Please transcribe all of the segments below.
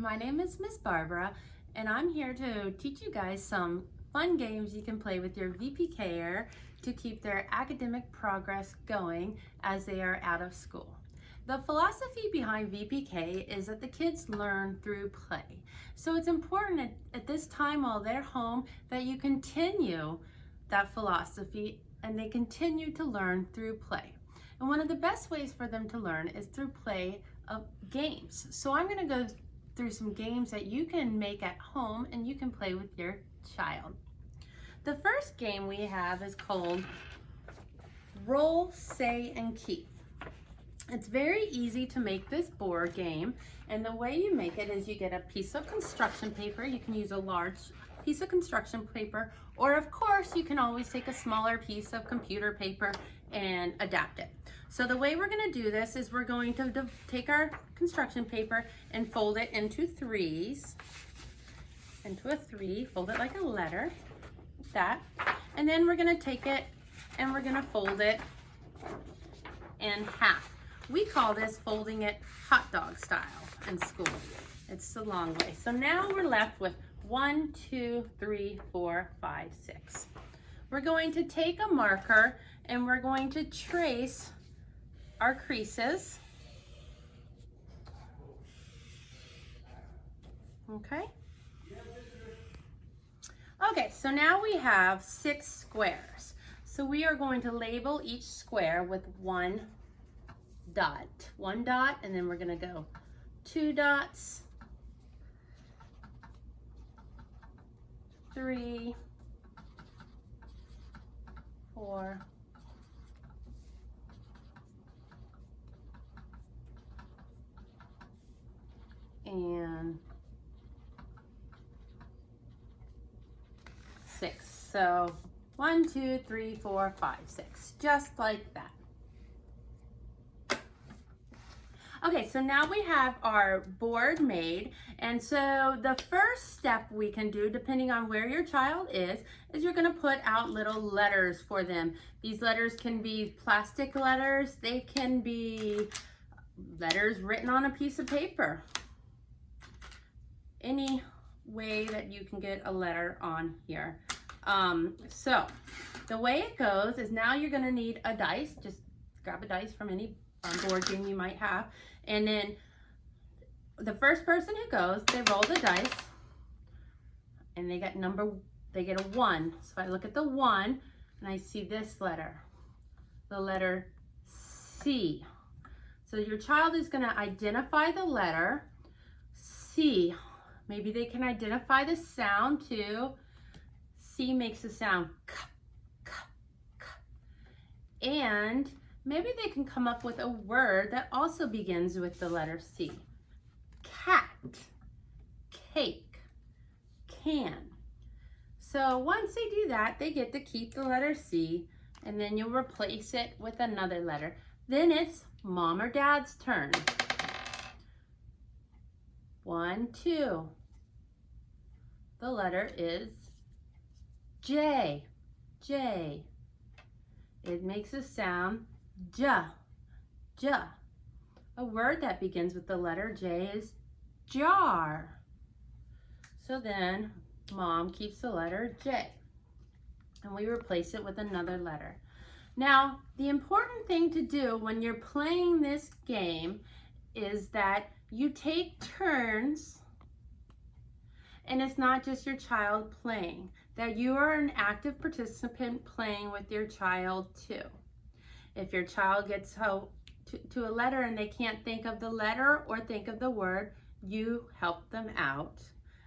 My name is Miss Barbara, and I'm here to teach you guys some fun games you can play with your VPKer to keep their academic progress going as they are out of school. The philosophy behind VPK is that the kids learn through play. So it's important at this time while they're home that you continue that philosophy and they continue to learn through play. And one of the best ways for them to learn is through play of games. So I'm going to go through some games that you can make at home and you can play with your child. The first game we have is called Roll, Say, and Keep. It's very easy to make this board game, and the way you make it is you get a piece of construction paper. You can use a large piece of construction paper, or of course you can always take a smaller piece of computer paper and adapt it. So the way we're going to do this is we're going to take our construction paper and fold it into threes, into a three, fold it like a letter, like that, and then we're going to take it and we're going to fold it in half. We call this folding it hot dog style in school. It's the long way. So now we're left with 1, 2, 3, 4, 5, 6. We're going to take a marker and we're going to trace our creases. Okay. Okay, so now we have 6 squares. So we are going to label each square with one dot, and then we're going to go 2 dots, 3, 4, and 6. So 1, 2, 3, 4, 5, 6, just like that. Okay, so now we have our board made, and so the first step we can do, depending on where your child is you're going to put out little letters for them. These letters can be plastic letters, they can be letters written on a piece of paper. Any way that you can get a letter on here. So the way it goes is now you're going to need a dice. Just grab a dice from any board game you might have, and then the first person who goes, they roll the dice and they get a 1. So I look at the 1 and I see this letter, the letter C. So your child is going to identify the letter C. Maybe they can identify the sound too. C makes the sound k, k, k. And maybe they can come up with a word that also begins with the letter C. Cat, cake, can. So once they do that, they get to keep the letter C, and then you'll replace it with another letter. Then it's mom or dad's turn. 1, 2. The letter is J, J. It makes a sound J, J. A word that begins with the letter J is jar. So then mom keeps the letter J and we replace it with another letter. Now, the important thing to do when you're playing this game is that you take turns, and it's not just your child playing, that you are an active participant playing with your child too. If your child gets to a letter and they can't think of the letter or think of the word, you help them out,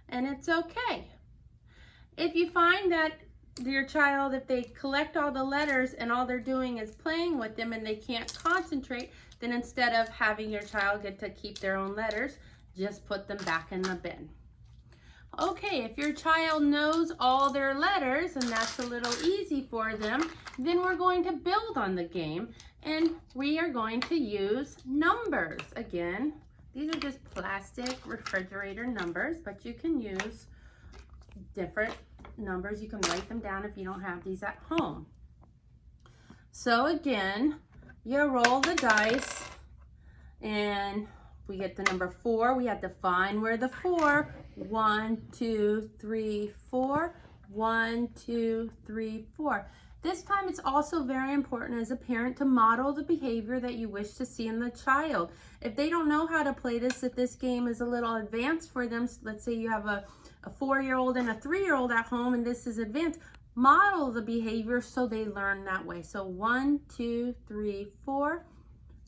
and it's okay. If you find that your child, if they collect all the letters and all they're doing is playing with them and they can't concentrate, then instead of having your child get to keep their own letters, just put them back in the bin. Okay, if your child knows all their letters and that's a little easy for them, then we're going to build on the game and we are going to use numbers. Again, these are just plastic refrigerator numbers, but you can use different numbers. You can write them down if you don't have these at home. So again, you roll the dice and we get the number 4, we have to find where the 4. 1, 2, 3, 4. 1, 2, 3, 4. This time it's also very important as a parent to model the behavior that you wish to see in the child. If they don't know how to play this, if this game is a little advanced for them, let's say you have a 4-year-old and a 3-year-old at home and this is advanced, model the behavior so they learn that way. So 1, 2, 3, 4.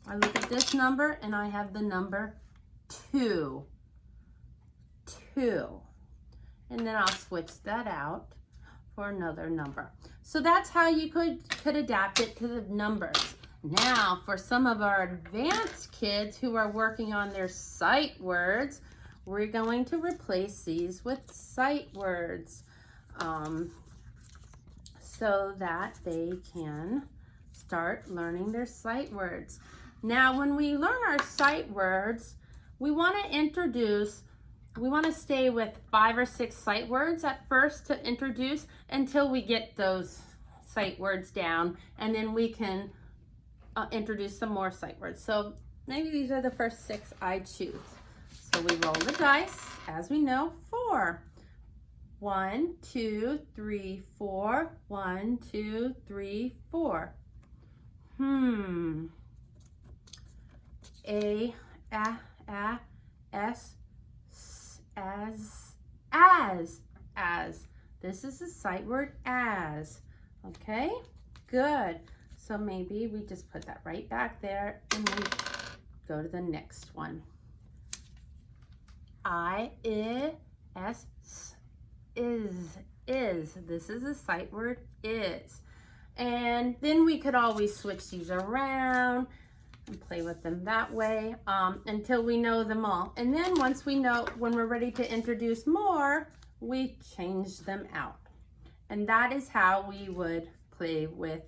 I look at this number and I have the number 2. 2. And then I'll switch that out for another number. So that's how you could adapt it to the numbers. Now, for some of our advanced kids who are working on their sight words, we're going to replace these with sight words so that they can start learning their sight words. Now, when we learn our sight words, we want to stay with 5 or 6 sight words at first to introduce until we get those sight words down, and then we can introduce some more sight words. So maybe these are the first 6 I choose. So we roll the dice, as we know, 4. 1, 2, 3, 4. 1, 2, 3, 4. A, S, as. This is the sight word as. Okay, good. So maybe we just put that right back there and we go to the next one. Is. This is the sight word is. And then we could always switch these around and play with them that way until we know them all. And then once we know, when we're ready to introduce more, we change them out. And that is how we would play with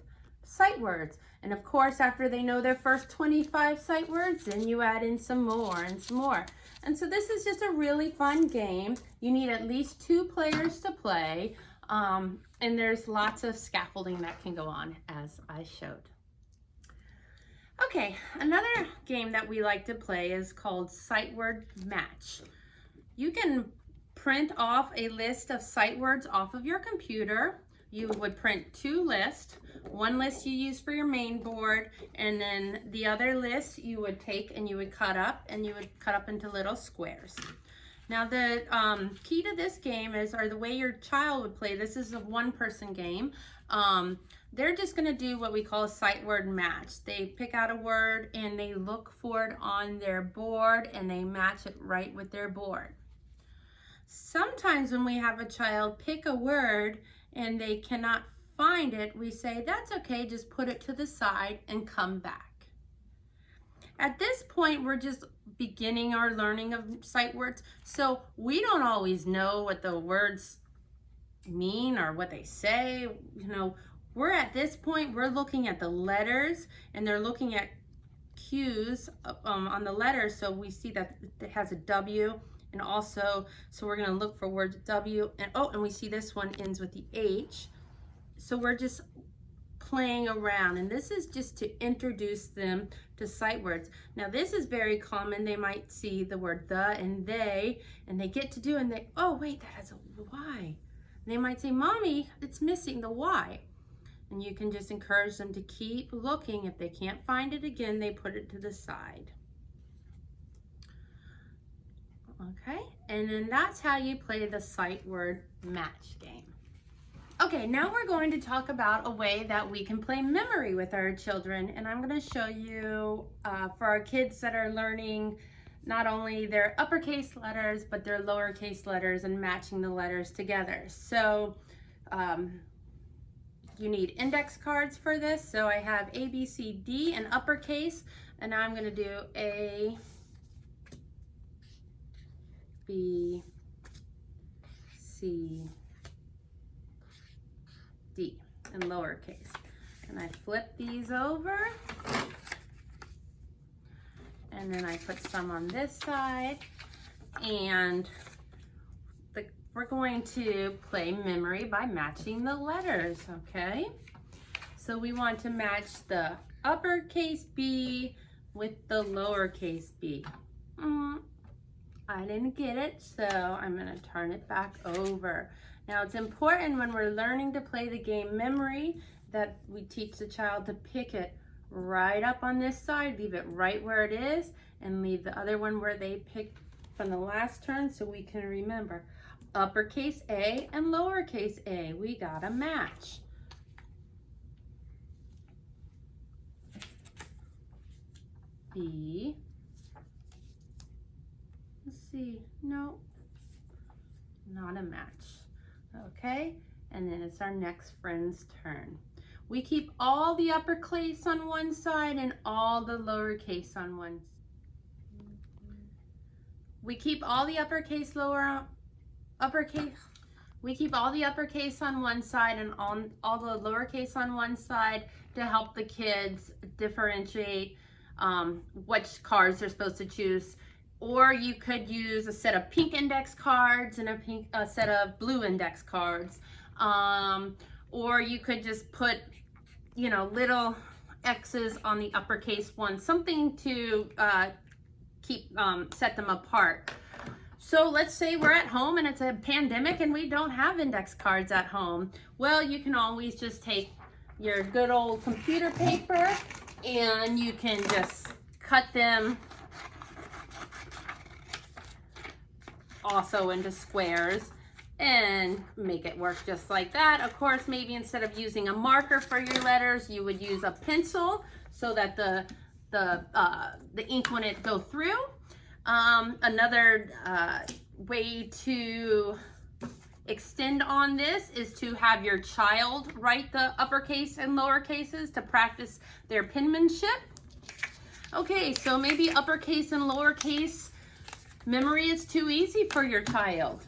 sight words. And of course, after they know their first 25 sight words, then you add in some more and some more. And so this is just a really fun game. You need at least 2 players to play. And there's lots of scaffolding that can go on, as I showed. Okay, another game that we like to play is called Sight Word Match. You can print off a list of sight words off of your computer. You would print 2 lists. One list you use for your main board, and then the other list you would take and you would cut up, and you would cut up into little squares. Now the key to this game is, or the way your child would play, this is a 1-person game. They're just going to do what we call a sight word match. They pick out a word and they look for it on their board and they match it right with their board. Sometimes when we have a child pick a word and they cannot find it, we say, that's okay, just put it to the side and come back. At this point, we're just beginning our learning of sight words, so we don't always know what the words mean or what they say. You know, we're at this point, we're looking at the letters, and they're looking at cues on the letters, so we see that it has a W, and also, so we're going to look for words W, and we see this one ends with the H. So we're just playing around, and this is just to introduce them to sight words. Now this is very common. They might see the word the and they, and they get to do, and they, oh wait, that has a Y. And they might say, Mommy, it's missing the Y. And you can just encourage them to keep looking. If they can't find it again, they put it to the side. Okay, and then that's how you play the sight word match game. Okay, now we're going to talk about a way that we can play memory with our children, and I'm going to show you for our kids that are learning not only their uppercase letters, but their lowercase letters and matching the letters together. So you need index cards for this. So I have A, B, C, D in uppercase, and now I'm going to do A, B, C, D in lowercase. And I flip these over, and then I put some on this side, and we're going to play memory by matching the letters, okay? So we want to match the uppercase B with the lowercase b. I didn't get it, so I'm going to turn it back over. Now it's important when we're learning to play the game memory that we teach the child to pick it right up on this side, leave it right where it is, and leave the other one where they picked from the last turn so we can remember. Uppercase A and lowercase a, we got a match. B. Let's see, no, not a match. Okay, and then it's our next friend's turn. We keep all the uppercase on one side and all the lowercase on one. We keep all the uppercase we keep all the uppercase on one side and all the lowercase on one side to help the kids differentiate which cards they're supposed to choose. Or you could use a set of pink index cards and a set of blue index cards. Or you could just put, you know, little X's on the uppercase one, something to set them apart. So let's say we're at home and it's a pandemic and we don't have index cards at home. Well, you can always just take your good old computer paper and you can just cut them also into squares and make it work just like that. Of course, maybe instead of using a marker for your letters, you would use a pencil so that the ink wouldn't go through. Another way to extend on this is to have your child write the uppercase and lower cases to practice their penmanship. Okay, so maybe uppercase and lowercase memory is too easy for your child.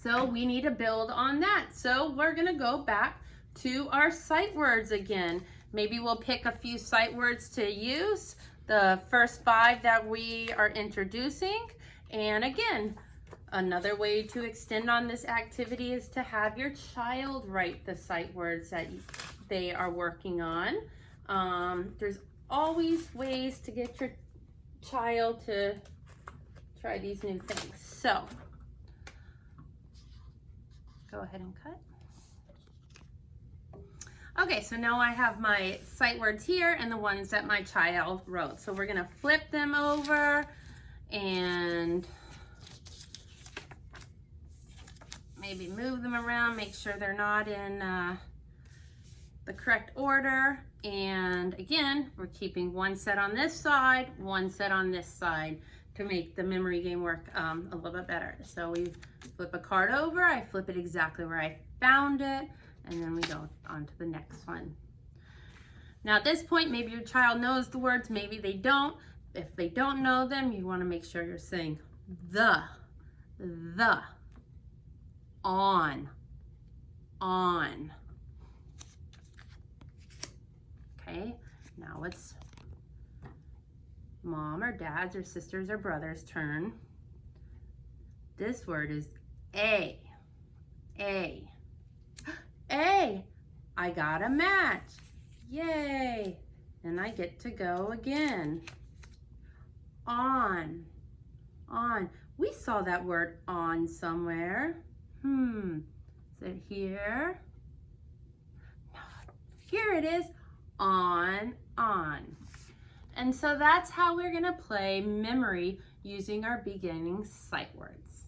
So we need to build on that. So we're gonna go back to our sight words again. Maybe we'll pick a few sight words to use, the first 5 that we are introducing. And again, another way to extend on this activity is to have your child write the sight words that they are working on. There's always ways to get your child to try these new things. So go ahead and cut. Okay, so now I have my sight words here and the ones that my child wrote. So we're gonna flip them over and maybe move them around, make sure they're not in the correct order. And again, we're keeping one set on this side, one set on this side to make the memory game work a little bit better. So we flip a card over, I flip it exactly where I found it, and then we go on to the next one. Now at this point, maybe your child knows the words, maybe they don't. If they don't know them, you want to make sure you're saying the, on. Okay, now it's mom or dad's or sister's or brother's turn. This word is A. A. I got a match. Yay. And I get to go again. On. We saw that word on somewhere. Is it here? No. Here it is. On. And so that's how we're going to play memory using our beginning sight words.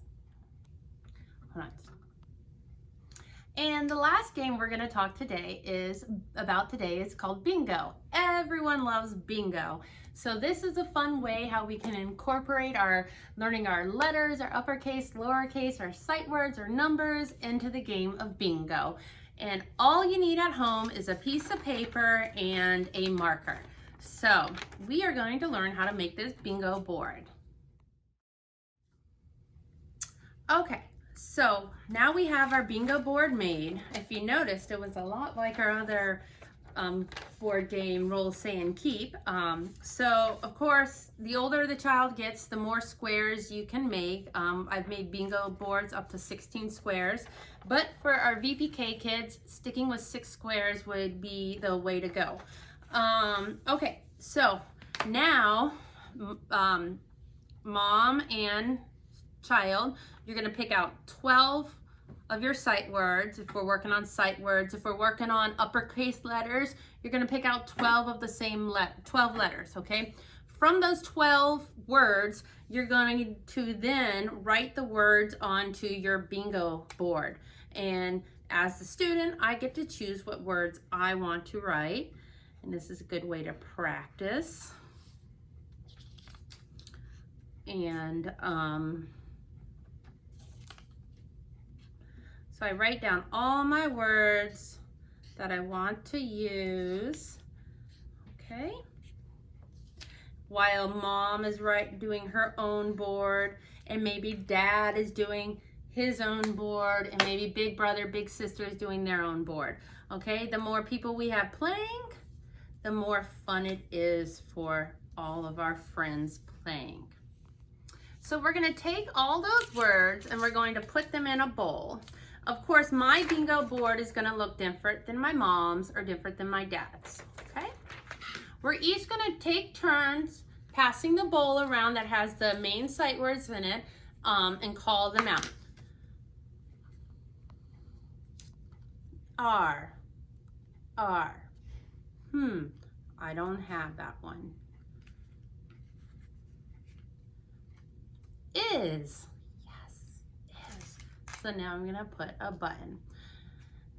Hold on. And the last game we're going to talk today is called bingo. Everyone loves bingo. So this is a fun way how we can incorporate learning our letters, our uppercase, lowercase, our sight words, or numbers into the game of bingo. And all you need at home is a piece of paper and a marker. So we are going to learn how to make this bingo board. Okay, so now we have our bingo board made. If you noticed, it was a lot like our other board game, Roll, Say, and Keep. So of course, the older the child gets, the more squares you can make. I've made bingo boards up to 16 squares, but for our VPK kids, sticking with 6 squares would be the way to go. Okay, so now mom and child, you're going to pick out 12 of your sight words. If we're working on sight words, if we're working on uppercase letters, you're going to pick out 12 of the same 12 letters, okay? From those 12 words, you're going to then write the words onto your bingo board. And as the student, I get to choose what words I want to write. And this is a good way to practice. And so I write down all my words that I want to use, okay? While mom is doing her own board, and maybe dad is doing his own board, and maybe big brother, big sister is doing their own board, okay? The more people we have playing, the more fun it is for all of our friends playing. So we're gonna take all those words and we're going to put them in a bowl. Of course, my bingo board is gonna look different than my mom's or different than my dad's, okay? We're each gonna take turns passing the bowl around that has the main sight words in it and call them out. R, R. I don't have that one. Is. So now I'm gonna put a button.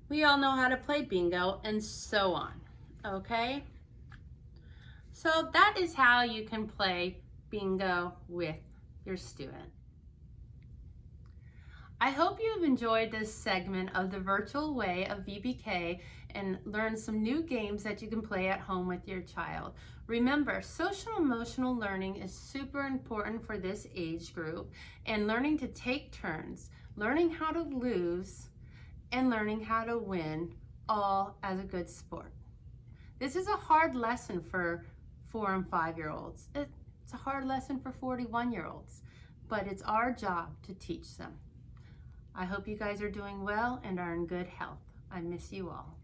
We all know how to play bingo and so on, okay? So that is how you can play bingo with your student. I hope you've enjoyed this segment of the virtual way of VPK and learned some new games that you can play at home with your child. Remember, social emotional learning is super important for this age group, and learning to take turns, learning how to lose, and learning how to win, all as a good sport. This is a hard lesson for 4 and 5-year-olds. It's a hard lesson for 41-year-olds, but it's our job to teach them. I hope you guys are doing well and are in good health. I miss you all.